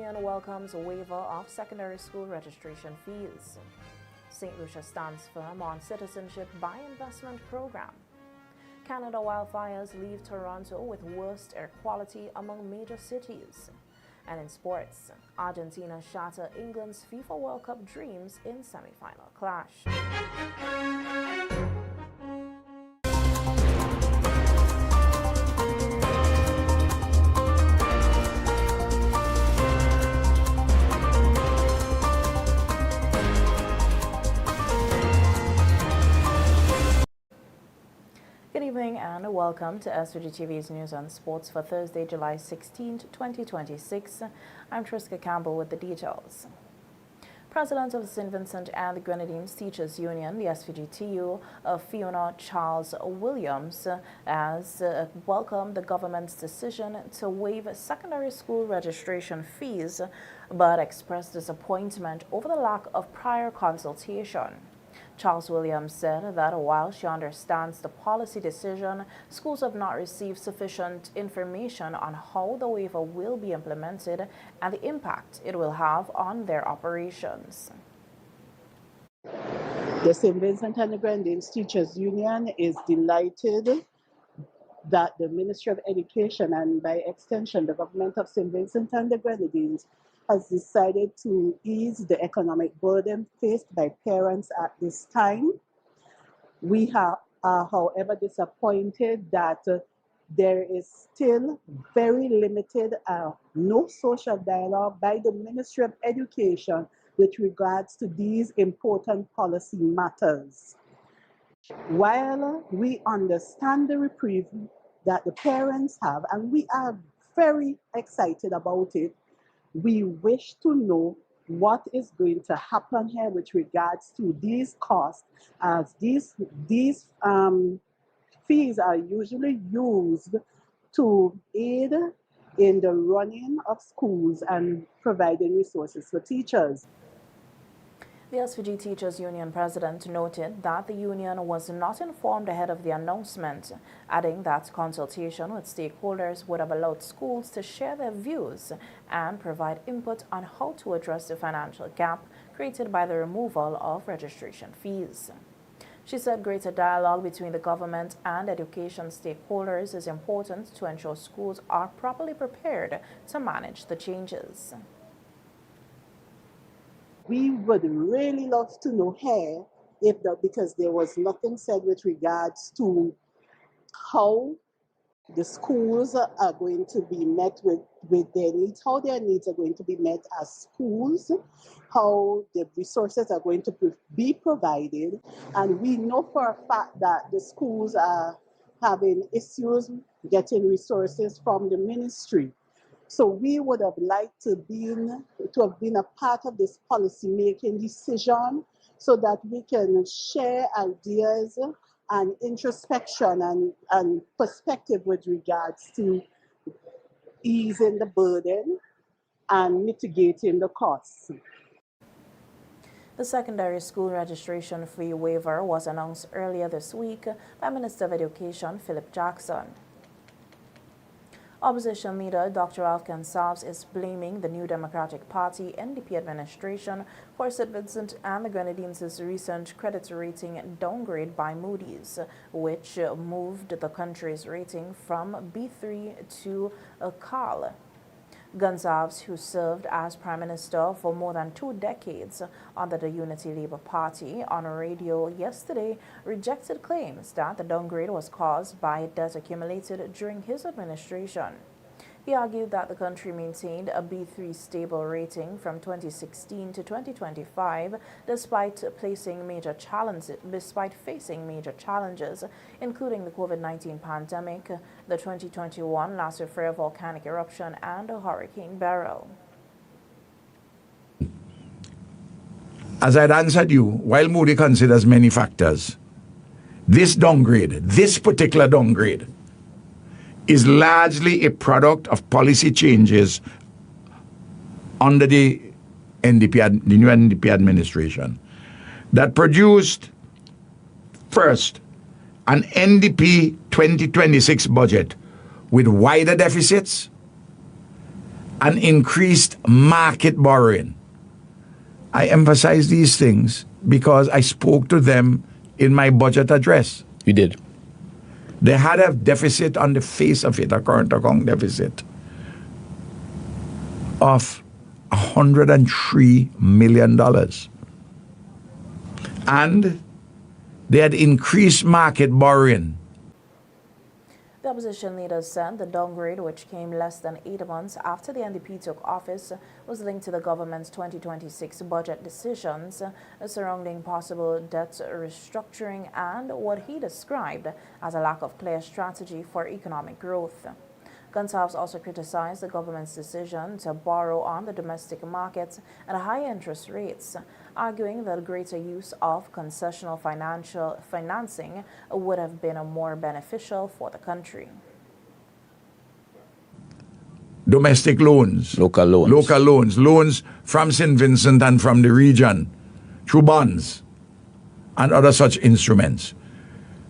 Union welcomes a waiver of secondary school registration fees. St. Lucia stands firm on Citizenship by investment program. Canada wildfires leave Toronto with worst air quality among major cities. And in sports, Argentina shatter England's FIFA World Cup dreams in semi-final clash. Good evening and welcome to SVG-TV's News on Sports for Thursday, July 16, 2026. I'm Triska Campbell with the details. President of the St. Vincent and the Grenadines Teachers Union, the SVG-TU, Fiona Charles Williams, has welcomed the government's decision to waive secondary school registration fees, but expressed disappointment over the lack of prior consultation. Charles Williams said that while she understands the policy decision, schools have not received sufficient information on how the waiver will be implemented and the impact it will have on their operations. The St. Vincent and the Grenadines Teachers Union is delighted that the Ministry of Education and by extension the government of St. Vincent and the Grenadines has decided to ease the economic burden faced by parents at this time. We are, however, disappointed that there is still very limited, no social dialogue by the Ministry of Education with regards to these important policy matters. While we understand the reprieve that the parents have, and we are very excited about it, we wish to know what is going to happen here with regards to these costs, as these fees are usually used to aid in the running of schools and providing resources for teachers. The SVG Teachers Union president noted that the union was not informed ahead of the announcement, adding that consultation with stakeholders would have allowed schools to share their views and provide input on how to address the financial gap created by the removal of registration fees. She said greater dialogue between the government and education stakeholders is important to ensure schools are properly prepared to manage the changes. We would really love to know here, because there was nothing said with regards to how the schools are going to be met with their needs, how their needs are going to be met as schools, how the resources are going to be provided. And we know for a fact that the schools are having issues getting resources from the ministry. So we would have liked to have been a part of this policy-making decision so that we can share ideas and introspection and perspective with regards to easing the burden and mitigating the costs. The secondary school registration fee waiver was announced earlier this week by Minister of Education Philip Jackson. Opposition leader Dr. Ralph Gonsalves is blaming the New Democratic Party NDP administration for St. Vincent and the Grenadines' recent credit rating downgrade by Moody's, which moved the country's rating from B3 to a CAL. Gonsalves, who served as Prime Minister for more than 2 decades under the Unity Labour Party, on radio yesterday rejected claims that the downgrade was caused by debt accumulated during his administration. He argued that the country maintained a B3 stable rating from 2016 to 2025 despite facing major challenges, including the COVID-19 pandemic, the 2021 La Soufrière volcanic eruption, and Hurricane Beryl. As I'd answered you, while Moody considers many factors, this particular downgrade, is largely a product of policy changes under the new NDP administration that produced, first, an NDP 2026 budget with wider deficits and increased market borrowing. I emphasize these things because I spoke to them in my budget address. You did. They had a deficit on the face of it, a current account deficit of $103 million. And they had increased market borrowing. The opposition leaders said the downgrade, which came less than 8 months after the NDP took office, was linked to the government's 2026 budget decisions surrounding possible debt restructuring and what he described as a lack of clear strategy for economic growth. Conservatives also criticized the government's decision to borrow on the domestic market at high interest rates, arguing that greater use of concessional financing would have been more beneficial for the country. Domestic loans. Local loans. Loans from St. Vincent and from the region through bonds and other such instruments,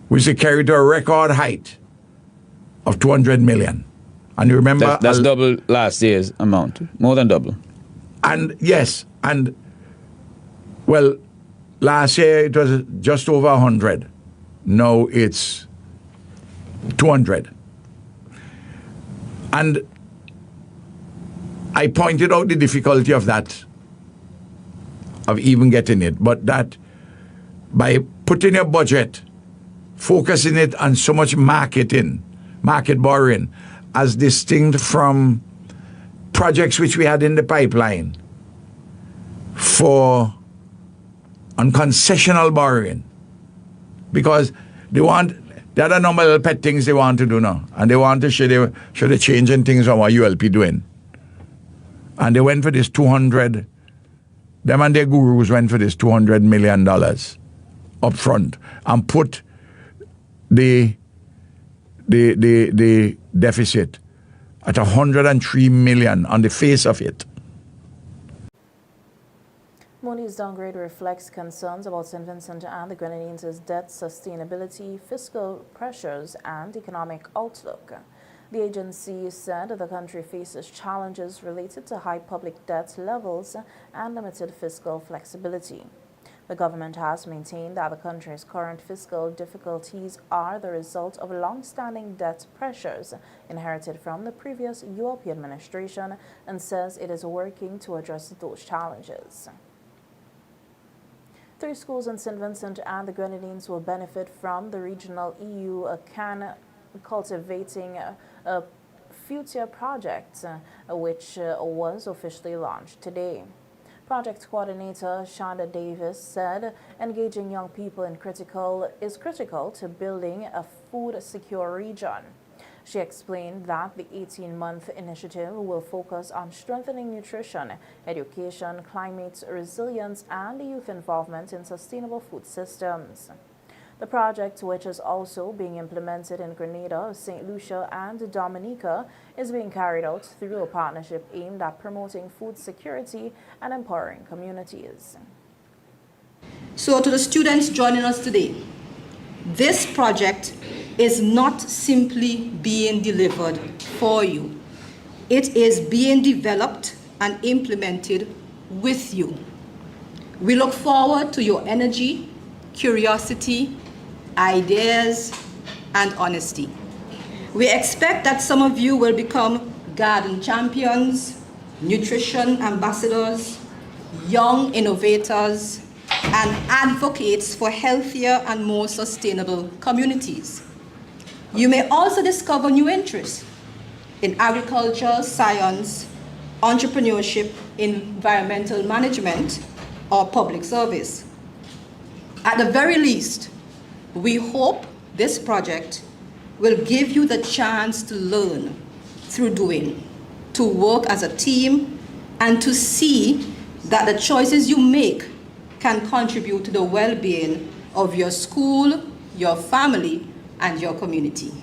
which they carried to a record height of 200 million. And you remember... That's double last year's amount. More than double. And yes, and well, last year it was just over 100. Now it's 200. And I pointed out the difficulty of that, of even getting it, but that by putting a budget, focusing it on so much market borrowing, as distinct from projects which we had in the pipeline on concessional borrowing, because they had a number of pet things they want to do now, and they want to show the changing things from what ULP doing. And they went for this 200, them and their gurus went for this $200 million up front and put the deficit at 103 million on the face of it. Moody's downgrade reflects concerns about St. Vincent and the Grenadines' debt sustainability, fiscal pressures, and economic outlook. The agency said the country faces challenges related to high public debt levels and limited fiscal flexibility. The government has maintained that the country's current fiscal difficulties are the result of long-standing debt pressures inherited from the previous ULP administration and says it is working to address those challenges. 3 schools in St. Vincent and the Grenadines will benefit from the regional EU Cultivating a Future project, which was officially launched today. Project coordinator Shonda Davis said engaging young people is critical to building a food-secure region. She explained that the 18-month initiative will focus on strengthening nutrition, education, climate resilience, and youth involvement in sustainable food systems. The project, which is also being implemented in Grenada, St. Lucia, and Dominica, is being carried out through a partnership aimed at promoting food security and empowering communities. So to the students joining us today, this project is not simply being delivered for you. It is being developed and implemented with you. We look forward to your energy, curiosity, ideas, and honesty. We expect that some of you will become garden champions, nutrition ambassadors, young innovators, and advocates for healthier and more sustainable communities. You may also discover new interests in agriculture, science, entrepreneurship, environmental management, or public service. At the very least, we hope this project will give you the chance to learn through doing, to work as a team, and to see that the choices you make can contribute to the well-being of your school, your family, and your community.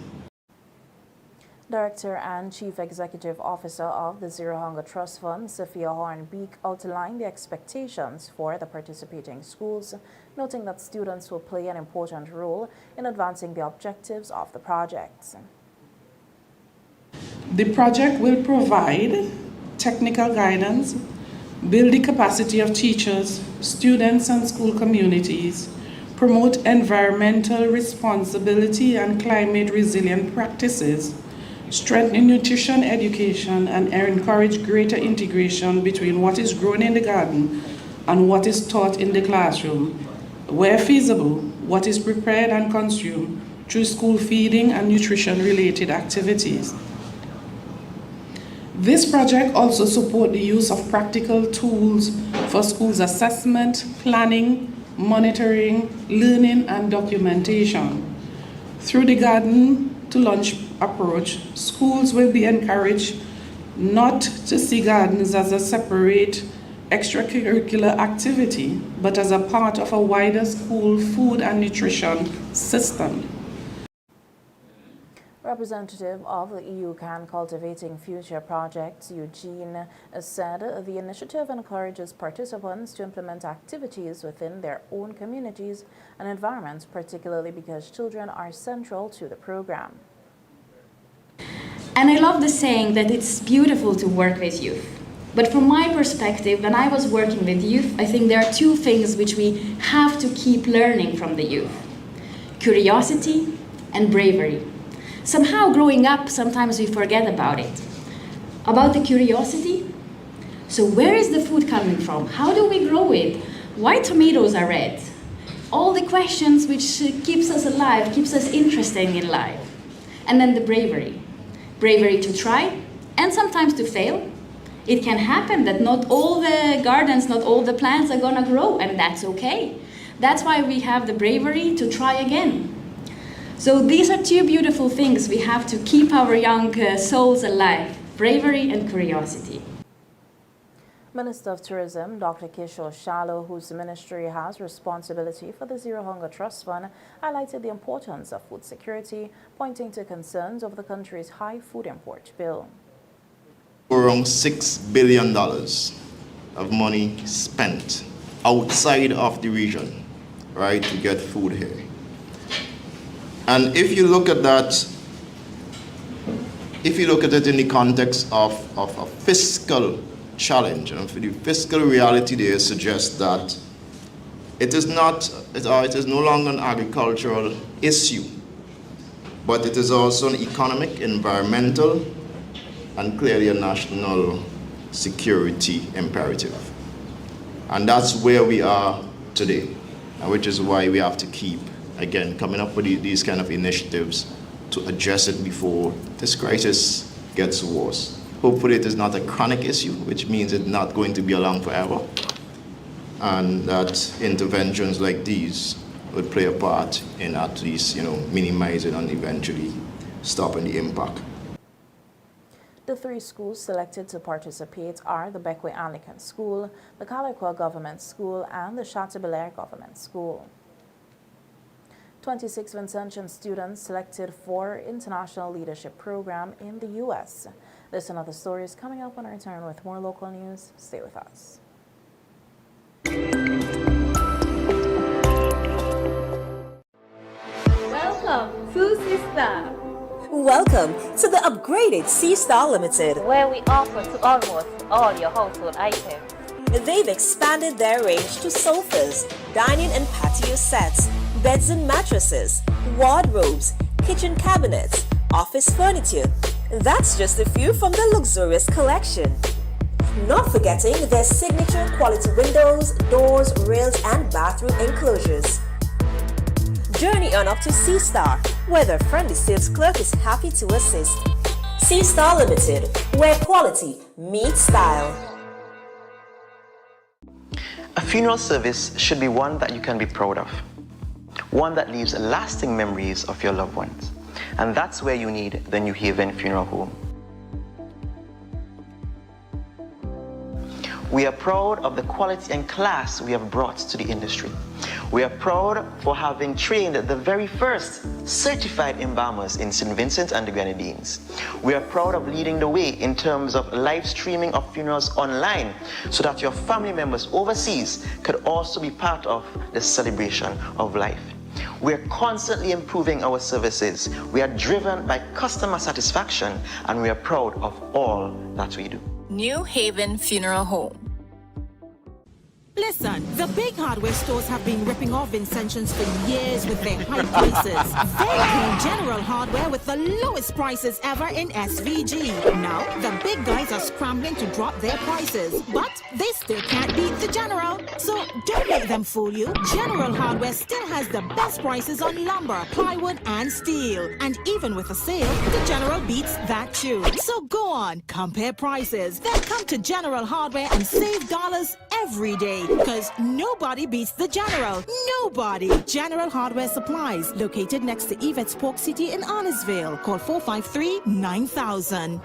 Director and Chief Executive Officer of the Zero Hunger Trust Fund, Sophia Hornbeek, outlined the expectations for the participating schools, noting that students will play an important role in advancing the objectives of the project. The project will provide technical guidance, build the capacity of teachers, students, and school communities, promote environmental responsibility and climate resilient practices, strengthen nutrition education, and encourage greater integration between what is grown in the garden and what is taught in the classroom, where feasible, what is prepared and consumed through school feeding and nutrition-related activities. This project also supports the use of practical tools for schools assessment, planning, monitoring, learning, and documentation. Through the garden to lunch approach, schools will be encouraged not to see gardens as a separate extracurricular activity, but as a part of a wider school food and nutrition system. Representative of the EUCAN Cultivating Future Project, Eugene, said the initiative encourages participants to implement activities within their own communities and environments, particularly because children are central to the program. And I love the saying that it's beautiful to work with youth. But from my perspective, when I was working with youth, I think there are two things which we have to keep learning from the youth: curiosity and bravery. Somehow growing up, sometimes we forget about it. About the curiosity, so where is the food coming from? How do we grow it? Why tomatoes are red? All the questions which keeps us alive, keeps us interested in life. And then the bravery. Bravery to try and sometimes to fail. It can happen that not all the gardens, not all the plants are gonna grow, and that's okay. That's why we have the bravery to try again. So these are two beautiful things we have to keep our young souls alive: bravery and curiosity. Minister of Tourism, Dr. Kishore Shallow, whose ministry has responsibility for the Zero Hunger Trust Fund, highlighted the importance of food security, pointing to concerns over the country's high food import bill. Around $6 billion of money spent outside of the region, right, to get food here. And if you look at that, if you look at it in the context of a fiscal challenge, and the fiscal reality there suggests that it is no longer an agricultural issue, but it is also an economic, environmental, and clearly a national security imperative. And that's where we are today, and which is why we have to keep, again, coming up with these kind of initiatives to address it before this crisis gets worse. Hopefully it is not a chronic issue, which means it's not going to be along forever, and that interventions like these would play a part in at least, minimizing and eventually stopping the impact. The three schools selected to participate are the Bekwai Anglican School, the Kalakwa Government School, and the Chateaubelair Government School. 26 Vincentian students selected for International Leadership Program in the U.S. This and other stories coming up when I return with more local news. Stay with us. Welcome to Sista. Welcome to the upgraded C-Star Limited, where we offer to almost all your household items. They've expanded their range to sofas, dining and patio sets, beds and mattresses, wardrobes, kitchen cabinets, office furniture. That's just a few from the luxurious collection. Not forgetting their signature quality windows, doors, rails, and bathroom enclosures. Journey on up to C-Star, where their friendly sales clerk is happy to assist. C-Star Limited, where quality meets style. A funeral service should be one that you can be proud of. One that leaves lasting memories of your loved ones. And that's where you need the New Haven Funeral Home. We are proud of the quality and class we have brought to the industry. We are proud for having trained the very first certified embalmers in St. Vincent and the Grenadines. We are proud of leading the way in terms of live streaming of funerals online so that your family members overseas could also be part of the celebration of life. We are constantly improving our services. We are driven by customer satisfaction, and we are proud of all that we do. New Haven Funeral Home. Listen, the big hardware stores have been ripping off Vincentians for years with their high prices. They came General Hardware with the lowest prices ever in SVG. Now, the big guys are scrambling to drop their prices, but they still can't beat the General. So don't let them fool you. General Hardware still has the best prices on lumber, plywood, and steel. And even with a sale, the General beats that too. So go on, compare prices. Then come to General Hardware and save dollars every day. Because nobody beats the General. Nobody. General Hardware Supplies, located next to Yvette's Pork City in Arnesville. Call 453-9000.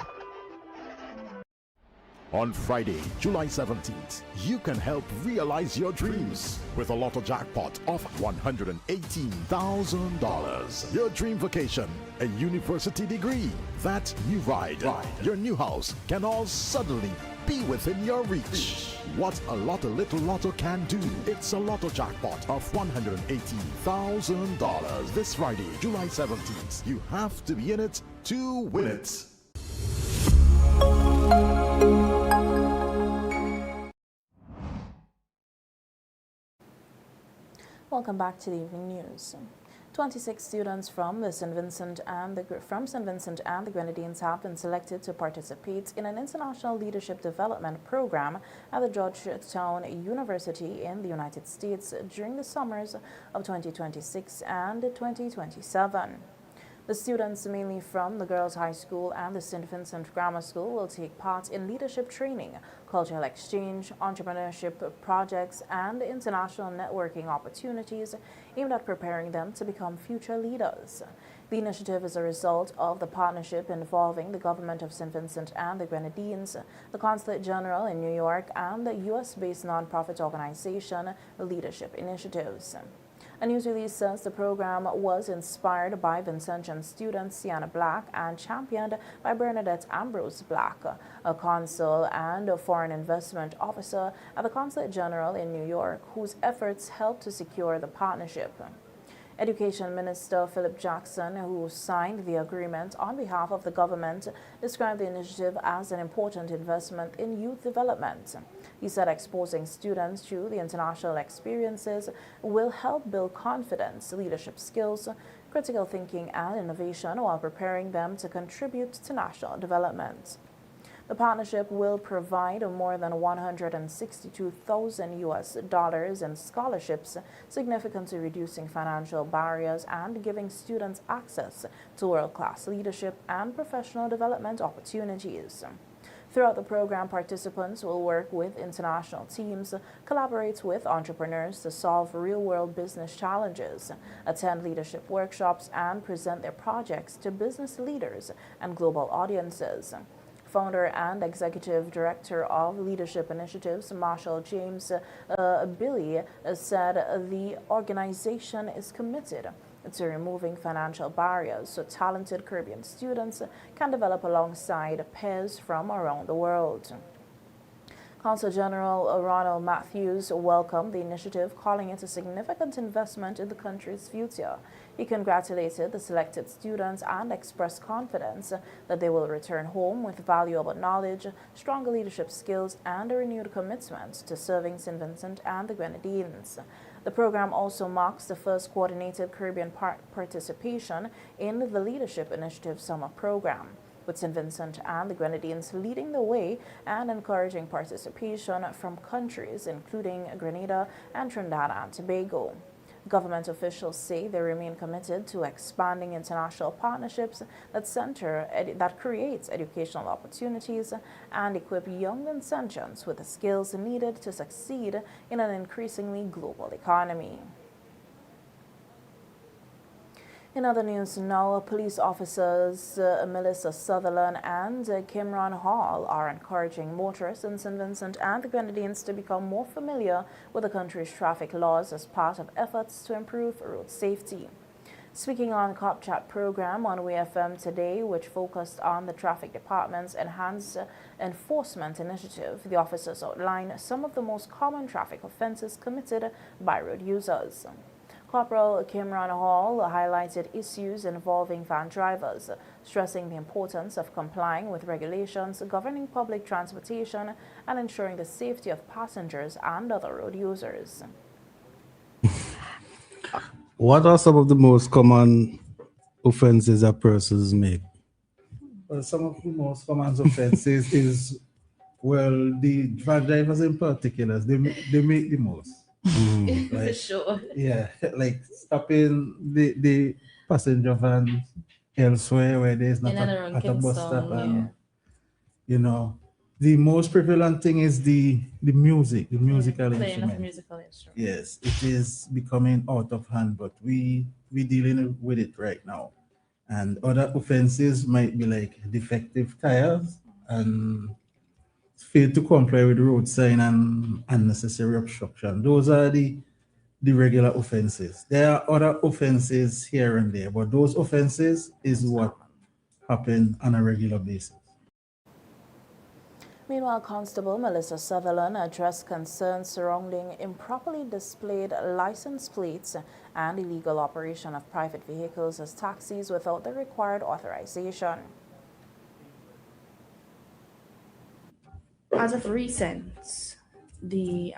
On Friday, July 17th, you can help realize your dreams with a lotto jackpot of $118,000. Your dream vacation, a university degree, that new ride, your new house can all suddenly be within your reach. What a Little Lotto can do. It's a lotto jackpot of $118,000 this Friday, July 17th. You have to be in it to win it. Welcome back to the evening news. 26 students from St. Vincent and the Grenadines have been selected to participate in an international leadership development program at the Georgetown University in the United States during the summers of 2026 and 2027. The students, mainly from the Girls High School and the St. Vincent Grammar School, will take part in leadership training, cultural exchange, entrepreneurship projects, and international networking opportunities aimed at preparing them to become future leaders. The initiative is a result of the partnership involving the government of St. Vincent and the Grenadines, the Consulate General in New York, and the U.S.-based nonprofit organization Leadership Initiatives. A news release says the program was inspired by Vincentian student Sienna Black and championed by Bernadette Ambrose Black, a consul and a foreign investment officer at the Consulate General in New York, whose efforts helped to secure the partnership. Education Minister Philip Jackson, who signed the agreement on behalf of the government, described the initiative as an important investment in youth development. He said exposing students to the international experiences will help build confidence, leadership skills, critical thinking, and innovation while preparing them to contribute to national development. The partnership will provide more than $162,000 in scholarships, significantly reducing financial barriers and giving students access to world-class leadership and professional development opportunities. Throughout the program, participants will work with international teams, collaborate with entrepreneurs to solve real-world business challenges, attend leadership workshops, and present their projects to business leaders and global audiences. Founder and Executive Director of Leadership Initiatives, Marshall James Billy, said the organization is committed to removing financial barriers so talented Caribbean students can develop alongside peers from around the world. Consul General Ronald Matthews welcomed the initiative, calling it a significant investment in the country's future. He congratulated the selected students and expressed confidence that they will return home with valuable knowledge, stronger leadership skills, and a renewed commitment to serving St. Vincent and the Grenadines. The program also marks the first coordinated Caribbean participation in the Leadership Initiative Summer Program, with St. Vincent and the Grenadines leading the way and encouraging participation from countries including Grenada and Trinidad and Tobago. Government officials say they remain committed to expanding international partnerships that creates educational opportunities and equip young Vincentians with the skills needed to succeed in an increasingly global economy. In other news now, police officers Melissa Sutherland and Kimron Hall are encouraging motorists in St. Vincent and the Grenadines to become more familiar with the country's traffic laws as part of efforts to improve road safety. Speaking on Cop Chat program on WFM today, which focused on the traffic department's enhanced enforcement initiative, the officers outlined some of the most common traffic offenses committed by road users. Corporal Kimran Hall highlighted issues involving van drivers, stressing the importance of complying with regulations governing public transportation and ensuring the safety of passengers and other road users. What are some of the most common offenses that persons make? Well, some of the most common offenses is, well, the van drivers in particular, they make the most. For sure. Yeah, like stopping the passenger van elsewhere where there's not In and around at a bus stop, Kingston, and yeah. you know, the most prevalent thing is the musical Playing instrument. of musical instruments. Yes, it is becoming out of hand, but we dealing with it right now. And other offenses might be like defective tires and fail to comply with road sign and unnecessary obstruction. Those are the regular offenses. There are other offenses here and there, but those offenses is what happen on a regular basis. Meanwhile, Constable Melissa Sutherland addressed concerns surrounding improperly displayed license plates and illegal operation of private vehicles as taxis without the required authorization. As of recent, the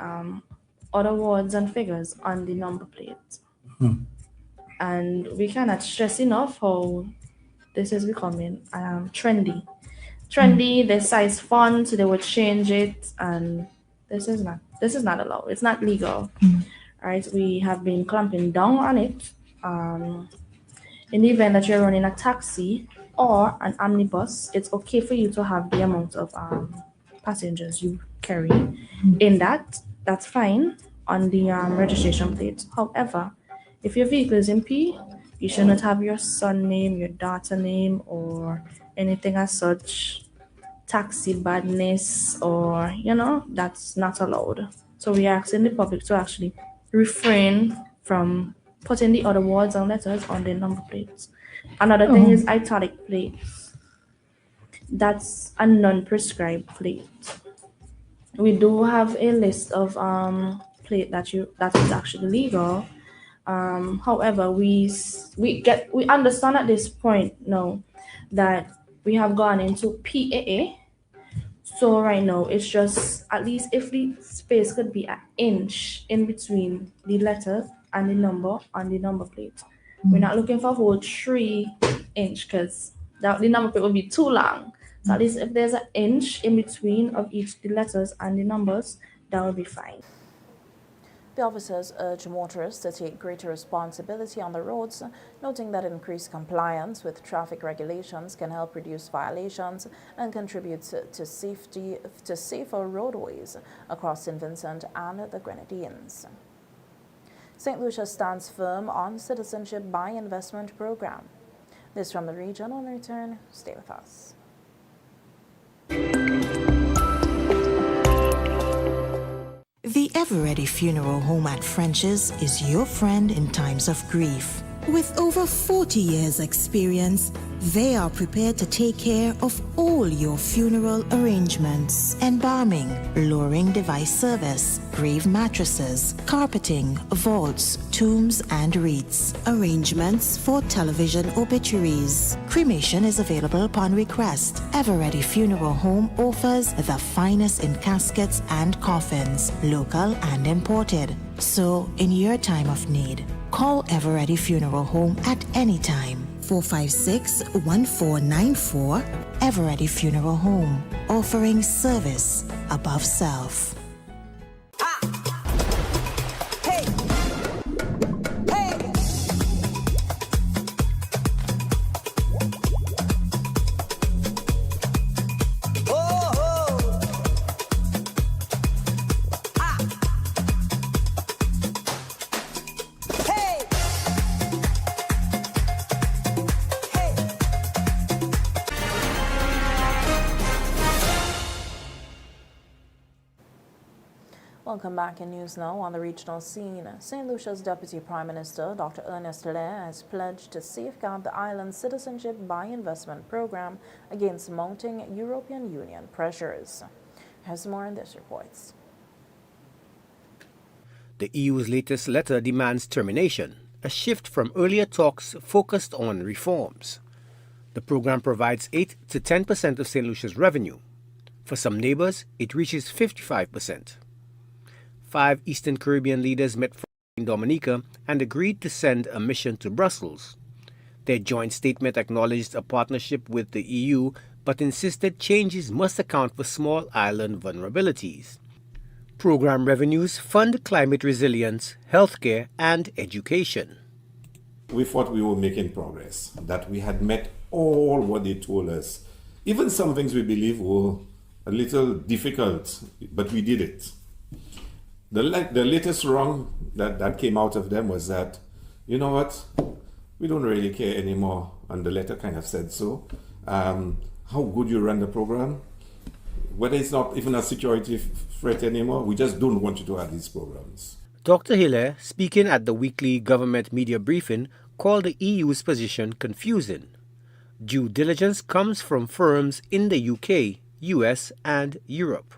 other words and figures on the number plate. And we cannot stress enough how this is becoming trendy. The size font, they would change it, and this is not allowed. It's not legal. Right? We have been clamping down on it. In the event that you're running a taxi or an omnibus, it's okay for you to have the amount of passengers you carry in that's fine on the registration plate. However, if your vehicle is in P, you should not have your son name, your daughter name, or anything as such, taxi badness, or that's not allowed. So we are asking the public to actually refrain from putting the other words and letters on the number plates. Another thing is italic plates. That's a non-prescribed plate. We do have a list of plate that is actually legal. However, we understand at this point now that we have gone into PAA. So right now it's just, at least if the space could be an inch in between the letter and the number on the number plate. We're not looking for a whole 3 inch because the number plate would be too long. So at least if there's an inch in between of each the letters and the numbers, that would be fine. The officers urge motorists to take greater responsibility on the roads, noting that increased compliance with traffic regulations can help reduce violations and contribute to safer roadways across St. Vincent and the Grenadines. St. Lucia stands firm on Citizenship by Investment program. This from the region. On return, stay with us. The Ever-Ready Funeral Home at French's is your friend in times of grief. With over 40 years' experience, they are prepared to take care of all your funeral arrangements. Embalming, lowering device service, grave mattresses, carpeting, vaults, tombs and wreaths. Arrangements for television obituaries. Cremation is available upon request. Ever-Ready Funeral Home offers the finest in caskets and coffins, local and imported. So, in your time of need, call Ever-Ready Funeral Home at any time. 456-1494. Ever-Ready Funeral Home, offering service above self. Welcome back in news now. On the regional scene, St. Lucia's Deputy Prime Minister Dr. Ernest Lair has pledged to safeguard the island's Citizenship by Investment program against mounting European Union pressures. Here's more in this report. The EU's latest letter demands termination. a shift from earlier talks focused on reforms. The program provides 8 to 10% of St. Lucia's revenue. For some neighbors, it reaches 55%. 5 Eastern Caribbean leaders met in Dominica and agreed to send a mission to Brussels. Their joint statement acknowledged a partnership with the EU, but insisted changes must account for small island vulnerabilities. Program revenues fund climate resilience, healthcare, and education. We thought we were making progress, that we had met all what they told us. Even some things we believe were a little difficult, but we did it. The latest wrong that came out of them was that, you know what, we don't really care anymore, and the letter kind of said so. How good you run the program, whether it's not even a security threat anymore, we just don't want you to have these programs. Dr. Hiller, speaking at the weekly government media briefing, called the EU's position confusing. Due diligence comes from firms in the UK, US, and Europe.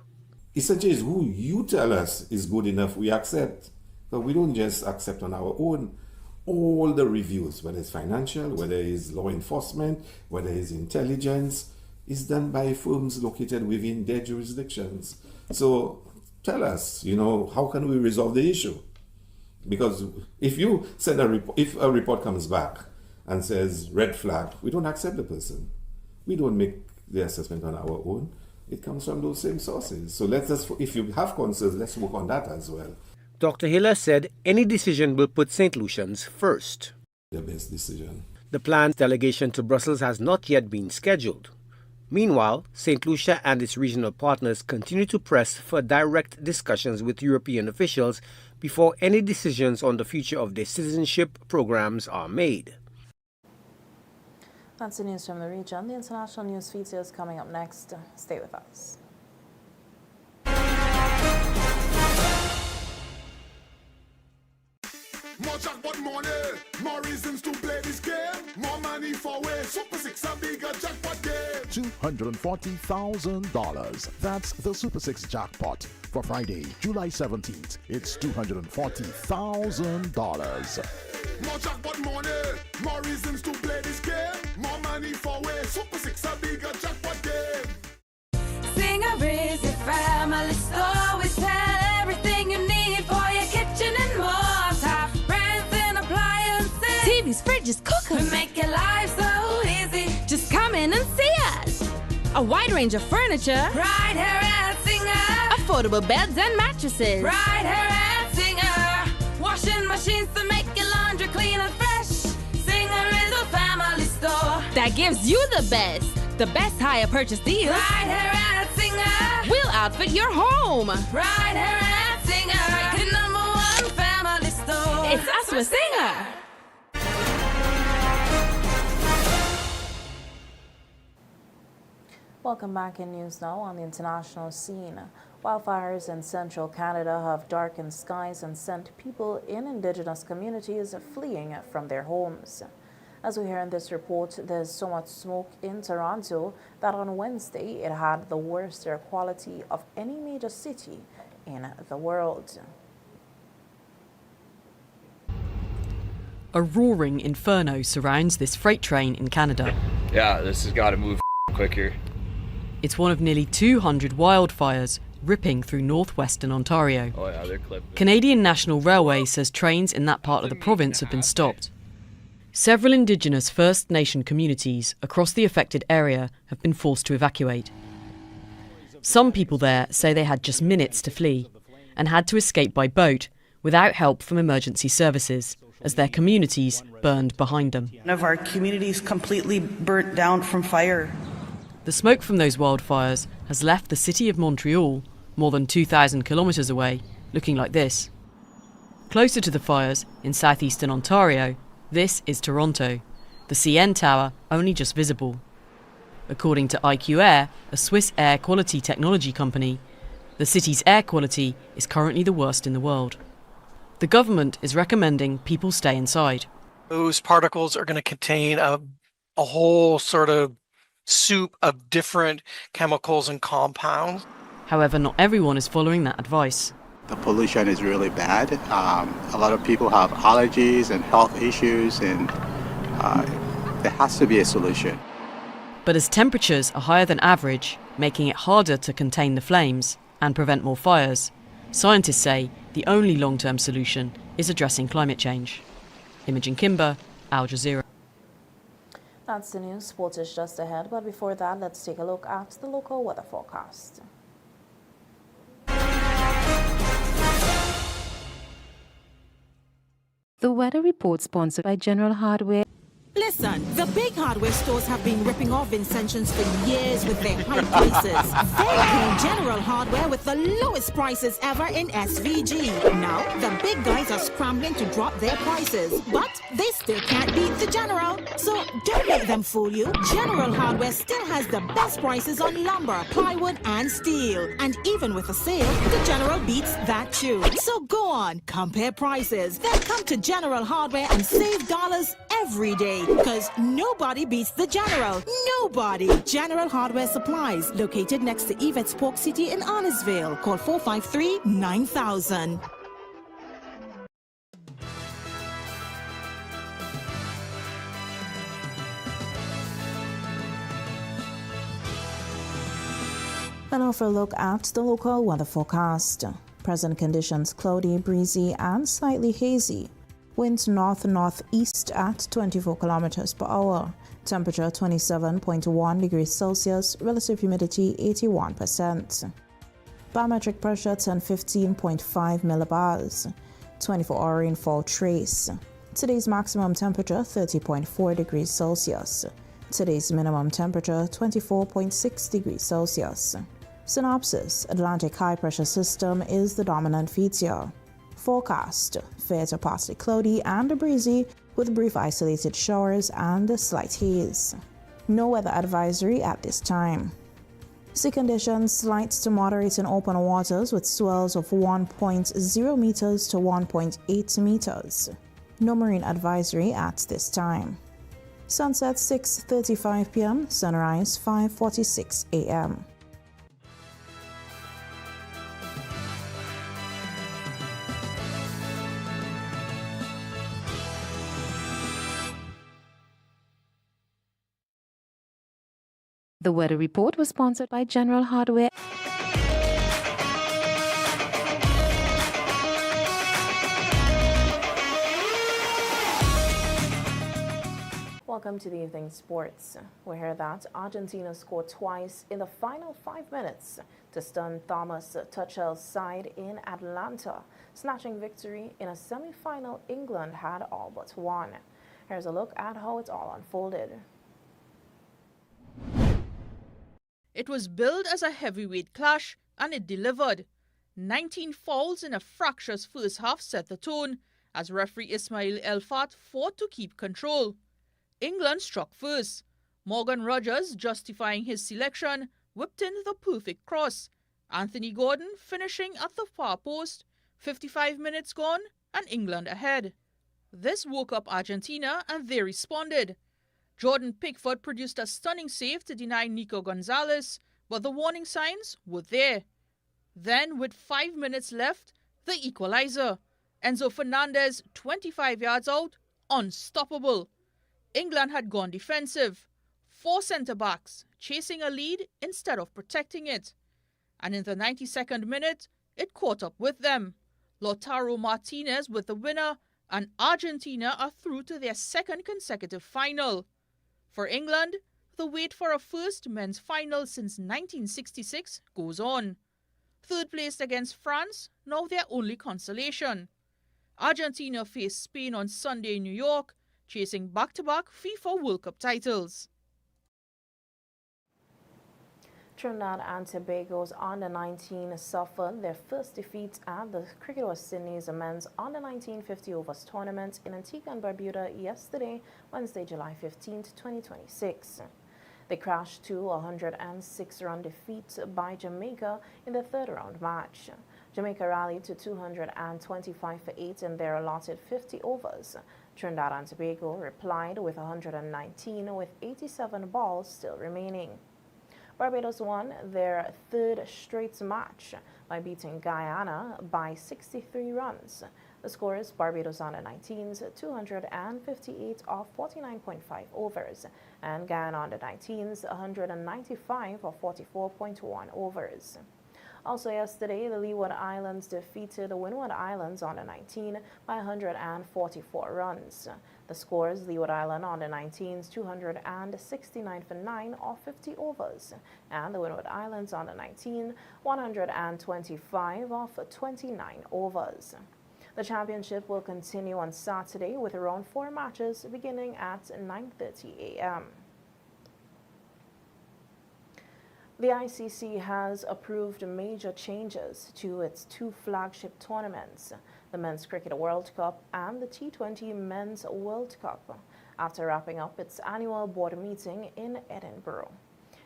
Essentially, is who you tell us is good enough, we accept. But we don't just accept on our own. All the reviews, whether it's financial, whether it's law enforcement, whether it's intelligence, is done by firms located within their jurisdictions. So tell us, how can we resolve the issue? Because if you send if a report comes back and says red flag, we don't accept the person. We don't make the assessment on our own. It comes from those same sources. So if you have concerns, let's work on that as well. Dr. Hiller said any decision will put St. Lucians first. The best decision. The planned delegation to Brussels has not yet been scheduled. Meanwhile, St. Lucia and its regional partners continue to press for direct discussions with European officials before any decisions on the future of their citizenship programs are made. That's the news from the region. The international news feature is coming up next. Stay with us. More jackpot money, more reasons to play this game. More money for way. Super 6 a bigger jackpot game. $240,000. That's the Super 6 jackpot. For Friday, July 17th, it's $240,000. More jackpot money, more reasons to play this game. More money for way. Super 6 a bigger jackpot game. Singer is your family store. We sell everything you need for your kitchen and more. TVs, fridges, cookers. We make your life so easy. Just come in and see us. A wide range of furniture. Right here at Singer. Affordable beds and mattresses. Right here at Singer. Washing machines to make your laundry clean and fresh. Singer is a family store that gives you the best hire purchase deals. Right here at Singer. We'll outfit your home. Right here at Singer. Your #1 family store. It's us with Singer. Welcome back in news now on the international scene. Wildfires in central Canada have darkened skies and sent people in Indigenous communities fleeing from their homes. As we hear in this report, there's so much smoke in Toronto that on Wednesday it had the worst air quality of any major city in the world. A roaring inferno surrounds this freight train in Canada. Yeah, this has got to move quicker. It's one of nearly 200 wildfires ripping through northwestern Ontario. Oh yeah, they're clipping. Canadian National Railway says trains in that part of the province have been stopped. Several Indigenous First Nation communities across the affected area have been forced to evacuate. Some people there say they had just minutes to flee and had to escape by boat without help from emergency services as their communities burned behind them. One of our communities completely burnt down from fire. The smoke from those wildfires has left the city of Montreal, more than 2,000 kilometres away, looking like this. Closer to the fires, in southeastern Ontario, this is Toronto, the CN Tower only just visible. According to IQ Air, a Swiss air quality technology company, the city's air quality is currently the worst in the world. The government is recommending people stay inside. Those particles are going to contain a whole sort of soup of different chemicals and compounds. However, not everyone is following that advice. The pollution is really bad. A lot of people have allergies and health issues, and there has to be a solution. But as temperatures are higher than average, making it harder to contain the flames and prevent more fires, scientists say the only long-term solution is addressing climate change. Imogen Kimber, Al Jazeera. That's the news. Sports is just ahead, but before that, let's take a look at the local weather forecast. The weather report sponsored by General Hardware. Listen, the big hardware stores have been ripping off Vincentians for years with their high prices. They came General Hardware with the lowest prices ever in SVG. Now, the big guys are scrambling to drop their prices, but they still can't beat the General. So don't let them fool you. General Hardware still has the best prices on lumber, plywood, and steel. And even with a sale, the General beats that too. So go on, compare prices. Then come to General Hardware and save dollars every day. Because nobody beats the General. Nobody. General Hardware Supplies, located next to Yvette's Pork City in Arnesville. Call 453-9000. And now for a look at the local weather forecast. Present conditions cloudy, breezy, and slightly hazy. Winds north-northeast at 24 kilometers per hour. Temperature 27.1 degrees Celsius. Relative humidity 81%. Barometric pressure 1015.5 millibars. 24-hour rainfall trace. Today's maximum temperature 30.4 degrees Celsius. Today's minimum temperature 24.6 degrees Celsius. Synopsis: Atlantic high pressure system is the dominant feature. Forecast: fair to partly cloudy and breezy with brief isolated showers and a slight haze. No weather advisory at this time. Sea conditions: light to moderate in open waters with swells of 1.0 meters to 1.8 meters. No marine advisory at this time. Sunset 6:35 p.m., sunrise 5:46 a.m. The weather report was sponsored by General Hardware. Welcome to the evening sports. We heard that Argentina scored twice in the final 5 minutes to stun Thomas Tuchel's side in Atlanta. Snatching victory in a semi-final, England had all but won. Here's a look at how it all unfolded. It was billed as a heavyweight clash, and it delivered. 19 fouls in a fractious first half set the tone, as referee Ismail Elfat fought to keep control. England struck first. Morgan Rogers, justifying his selection, whipped in the perfect cross. Anthony Gordon finishing at the far post. 55 minutes gone, and England ahead. This woke up Argentina, and they responded. Jordan Pickford produced a stunning save to deny Nico Gonzalez, but the warning signs were there. Then, with 5 minutes left, the equalizer. Enzo Fernandez, 25 yards out, unstoppable. England had gone defensive. 4 centre-backs, chasing a lead instead of protecting it. And in the 92nd minute, it caught up with them. Lautaro Martinez with the winner, and Argentina are through to their second consecutive final. For England, the wait for a first men's final since 1966 goes on. Third placed against France, now their only consolation. Argentina face Spain on Sunday in New York, chasing back-to-back FIFA World Cup titles. Trinidad and Tobago's under-19 suffered their first defeat at the Cricket West Indies men's under-19 50 overs tournament in Antigua and Barbuda yesterday, Wednesday, July 15, 2026. They crashed to a 106-run defeat by Jamaica in the third-round match. Jamaica rallied to 225 for 8 in their allotted 50 overs. Trinidad and Tobago replied with 119 with 87 balls still remaining. Barbados won their third straight match by beating Guyana by 63 runs. The score is Barbados under 19s 258 off 49.5 overs and Guyana under 19s 195 off 44.1 overs. Also yesterday, the Leeward Islands defeated the Windward Islands under 19 by 144 runs. The scores: Leeward Island under 19s 269 for 9 off 50 overs and the Windward Islands under 19 125 off 29 overs. The championship will continue on Saturday with around 4 matches beginning at 9:30 a.m. The ICC has approved major changes to its 2 flagship tournaments, the Men's Cricket World Cup and the T20 Men's World Cup, after wrapping up its annual board meeting in Edinburgh.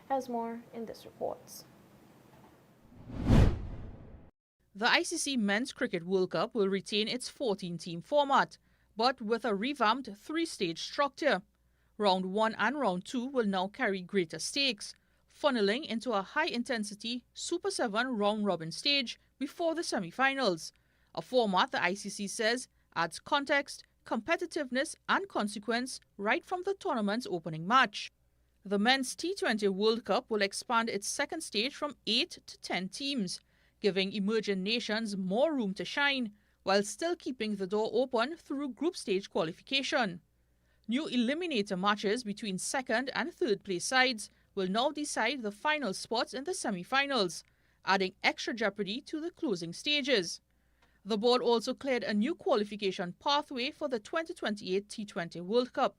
Here's more in this report. The ICC Men's Cricket World Cup will retain its 14-team format, but with a revamped 3-stage structure. Round 1 and Round 2 will now carry greater stakes, funneling into a high-intensity Super 7 round-robin stage before the semi-finals, a format the ICC says adds context, competitiveness and consequence right from the tournament's opening match. The Men's T20 World Cup will expand its second stage from 8 to 10 teams, giving emerging nations more room to shine, while still keeping the door open through group stage qualification. New eliminator matches between second and third place sides will now decide the final spots in the semi-finals, adding extra jeopardy to the closing stages. The board also cleared a new qualification pathway for the 2028 T20 World Cup.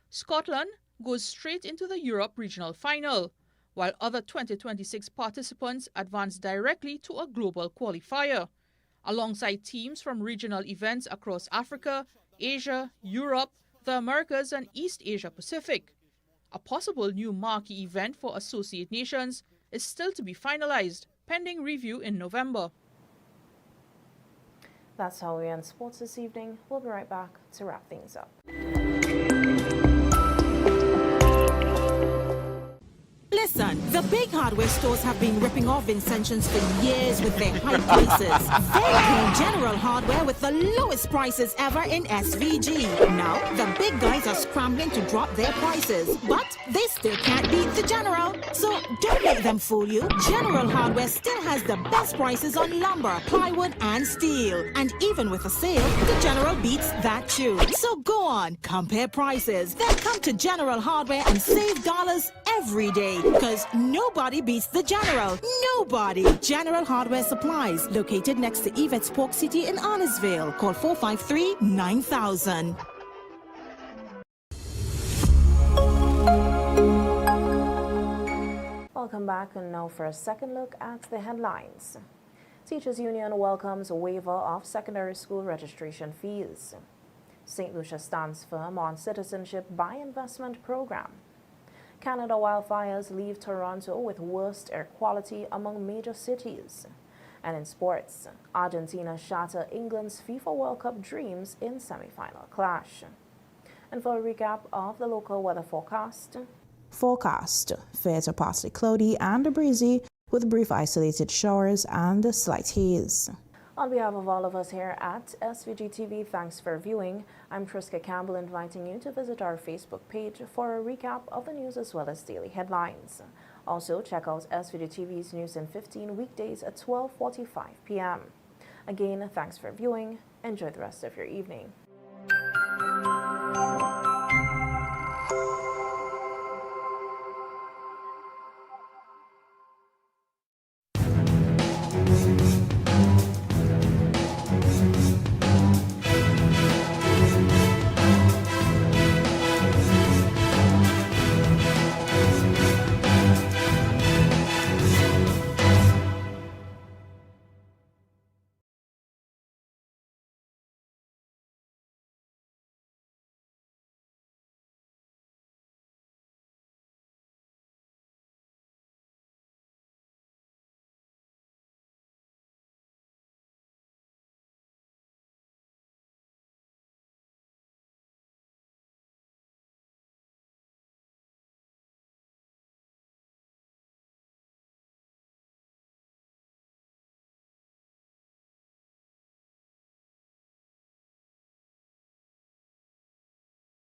Scotland goes straight into the Europe Regional Final, while other 2026 participants advance directly to a global qualifier, alongside teams from regional events across Africa, Asia, Europe, the Americas and East Asia Pacific. A possible new marquee event for associate nations is still to be finalized, pending review in November. That's how we end sports this evening. We'll be right back to wrap things up. Listen, the big hardware stores have been ripping off Vincentians for years with their high prices. They claim General Hardware with the lowest prices ever in SVG. Now, the big guys are scrambling to drop their prices, but they still can't beat the General. So don't let them fool you. General Hardware still has the best prices on lumber, plywood and steel. And even with a sale, the General beats that too. So go on, compare prices. Then come to General Hardware and save dollars every day. Because nobody beats the General. Nobody. General Hardware Supplies, located next to Yvette's Pork City in Arnesville. Call 453-9000. Welcome back, and now for a second look at the headlines. Teachers Union welcomes a waiver of secondary school registration fees. St. Lucia stands firm on Citizenship by investment program. Canada wildfires leave Toronto with worst air quality among major cities. And in sports, Argentina shatter England's FIFA World Cup dreams in semi-final clash. And for a recap of the local weather forecast. Fair to partly cloudy and breezy with brief isolated showers and a slight haze. On behalf of all of us here at SVG-TV, thanks for viewing. I'm Triska Campbell, inviting you to visit our Facebook page for a recap of the news as well as daily headlines. Also, check out SVG-TV's News in 15 weekdays at 12:45 p.m. Again, thanks for viewing. Enjoy the rest of your evening.